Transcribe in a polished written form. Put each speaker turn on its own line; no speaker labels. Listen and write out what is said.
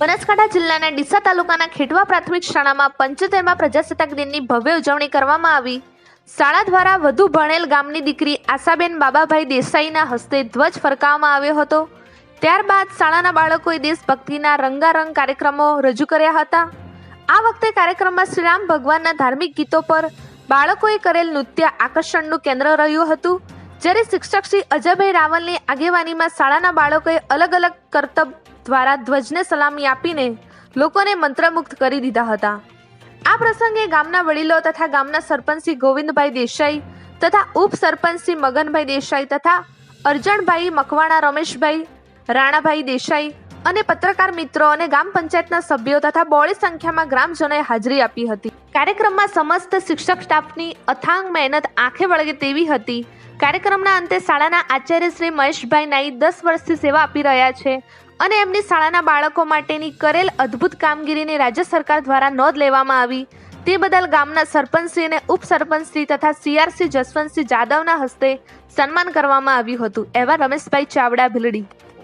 બનાસકાંઠા જિલ્લાના ડીસા તાલુકાના ખેટવા પ્રાથમિક શાળામાં 75મા પ્રજાસત્તાક દિનની ભવ્ય ઉજવણી કરવામાં આવી। શાળા દ્વારા વધુ ભણેલ ગામની દીકરી આશાબેન બાબાભાઈ દેસાઈના હસ્તે ધ્વજ ફરકાવવામાં આવ્યો હતો। ત્યારબાદ શાળાના બાળકોએ દેશભક્તિના રંગારંગ કાર્યક્રમો રજૂ કર્યા હતા। આ વખતે કાર્યક્રમમાં શ્રી રામ ભગવાનના ધાર્મિક ગીતો પર બાળકોએ કરેલ નૃત્ય આકર્ષણનું કેન્દ્ર રહ્યું હતું। જ્યારે શિક્ષક શ્રી અજયભાઈ રાવલની આગેવાનીમાં શાળાના બાળકોએ અલગ અલગ કરતબ દ્વારા ધ્વજને સલામી આપીને લોકોને મંત્રમુગ્ધ કરી દીધા હતા। આ પ્રસંગે ગામના વડીલો તથા ગામના સરપંચ શ્રી ગોવિંદભાઈ દેસાઈ તથા ઉપસરપંચ શ્રી મગનભાઈ દેસાઈ તથા અરજણભાઈ મકવાણા, રમેશભાઈ રાણાભાઈ દેસાઈ અને પત્રકાર મિત્રો અને ગ્રામ પંચાયતના સભ્યો તથા બહોળી સંખ્યામાં ગ્રામજનોએ હાજરી આપી હતી। કાર્યક્રમમાં સમસ્ત શિક્ષક સ્ટાફની અથાગ મહેનત આંખે વળગે તેવી હતી। કાર્યક્રમના અંતે શાળાના આચાર્ય શ્રી મહેશભાઈ નાઈ 10 વર્ષથી સેવા આપી રહ્યા છે અને એમની શાળાના બાળકો માટેની કરેલ અદ્ભુત કામગીરીની રાજ્ય સરકાર દ્વારા નોંધ લેવામાં આવી। તે બદલ ગામના સરપંચશ્રી અને ઉપસરપંચશ્રી તથા CRC જસવંતસિંહ જાદવના હસ્તે સન્માન કરવામાં આવ્યું હતું। એવા રમેશભાઈ ચાવડા, ભીલડી।